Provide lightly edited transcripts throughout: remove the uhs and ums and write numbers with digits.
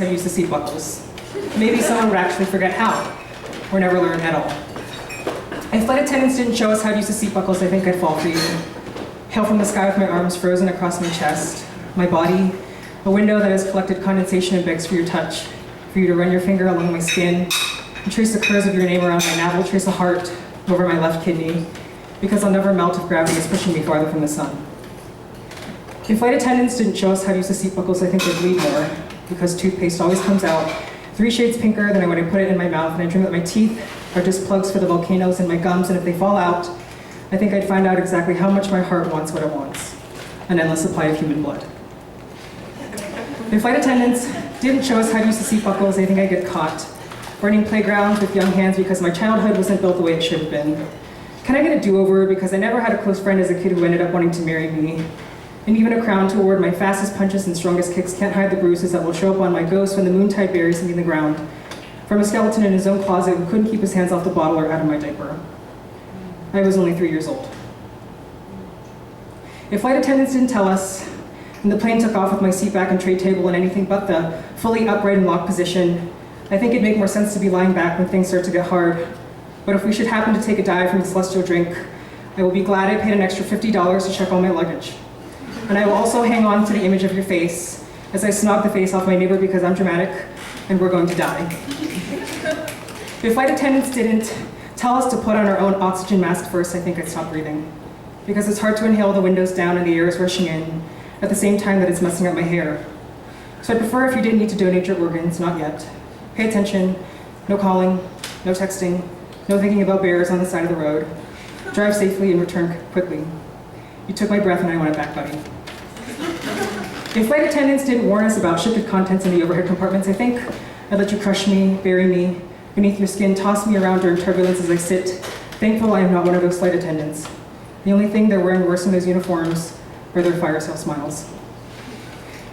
I used the seat buckles. Maybe someone would actually forget how, or never learn at all. If flight attendants didn't show us how to use the seat buckles, I think I'd fall for you. Hail from the sky with my arms frozen across my chest, my body, a window that has collected condensation and begs for your touch, for you to run your finger along my skin, and trace the curves of your name around my navel, trace a heart over my left kidney, because I'll never melt if gravity is pushing me farther from the sun. If flight attendants didn't show us how to use the seat buckles, I think they'd bleed more, because toothpaste always comes out 3 shades pinker than when I put it in my mouth, and I dream that my teeth are just plugs for the volcanoes in my gums, and if they fall out, I think I'd find out exactly how much my heart wants what it wants, an endless supply of human blood. If flight attendants didn't show us how to use the seat buckles, I think I'd get caught, burning playgrounds with young hands because my childhood wasn't built the way it should have been. Can I get a do-over because I never had a close friend as a kid who ended up wanting to marry me? And even a crown to award my fastest punches and strongest kicks can't hide the bruises that will show up on my ghost when the moontide buries me in the ground, from a skeleton in his own closet who couldn't keep his hands off the bottle or out of my diaper. I was only 3 years old. If flight attendants didn't tell us, and the plane took off with my seat back and tray table in anything but the fully upright and locked position, I think it'd make more sense to be lying back when things start to get hard. But if we should happen to take a dive from the celestial drink, I will be glad I paid an extra $50 to check all my luggage. And I will also hang on to the image of your face as I snog the face off my neighbor because I'm dramatic and we're going to die. If flight attendants didn't tell us to put on our own oxygen mask first, I think I'd stop breathing. Because it's hard to inhale the windows down and the air is rushing in at the same time that it's messing up my hair. So I'd prefer if you didn't need to donate your organs, not yet. Pay attention, no calling, no texting, no thinking about bears on the side of the road. Drive safely and return quickly. You took my breath and I want it back, buddy. If flight attendants didn't warn us about shifted contents in the overhead compartments, I think I'd let you crush me, bury me, beneath your skin, toss me around during turbulence as I sit, thankful I am not one of those flight attendants. The only thing they're wearing worse than those uniforms are their fire sale smiles.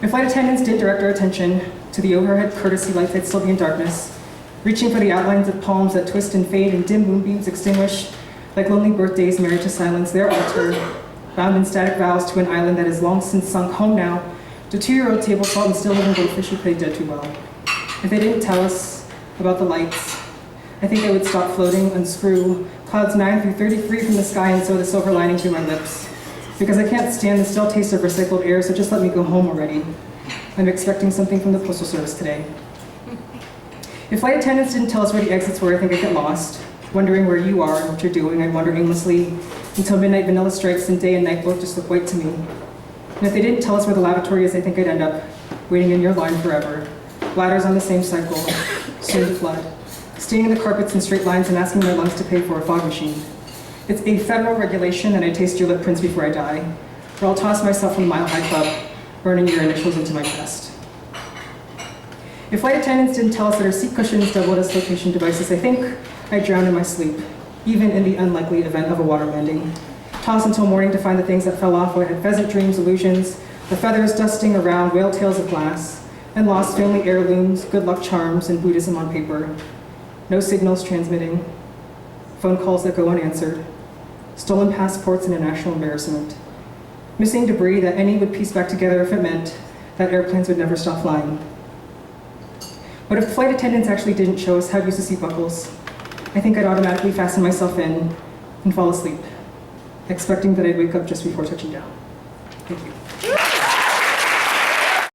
If flight attendants didn't direct our attention to the overhead courtesy lights, I'd still be in darkness, reaching for the outlines of palms that twist and fade and dim moonbeams extinguish like lonely birthdays married to silence, their altar, bound in static vows to an island that is long since sunk home now to 2-year-old table salt and still living goldfish who played dead too well. If they didn't tell us about the lights, I think I would stop floating, unscrew clouds 9 through 33 from the sky and sew the silver lining through my lips. Because I can't stand the still taste of recycled air, so just let me go home already. I'm expecting something from the Postal Service today. If flight attendants didn't tell us where the exits were, I think I'd get lost, wondering where you are and what you're doing. I'd wander aimlessly until midnight vanilla strikes and day and night both just look white to me. And if they didn't tell us where the lavatory is, I think I'd end up waiting in your line forever. Bladders on the same cycle, soon to flood. Staying in the carpets in straight lines and asking my lungs to pay for a fog machine. It's a federal regulation and I taste your lip prints before I die, or I'll toss myself from the Mile High Club, burning your initials into my chest. If flight attendants didn't tell us that our seat cushions doubled as flotation devices, I think I'd drown in my sleep, even in the unlikely event of a water landing. Toss until morning to find the things that fell off. I had pheasant dreams, illusions, the feathers dusting around, whale tails of glass, and lost family heirlooms, good luck charms, and Buddhism on paper. No signals transmitting, phone calls that go unanswered, stolen passports and a national embarrassment. Missing debris that any would piece back together if it meant that airplanes would never stop flying. But if the flight attendants actually didn't show us how to use the seat buckles, I think I'd automatically fasten myself in and fall asleep, expecting that I'd wake up just before touching down. Thank you.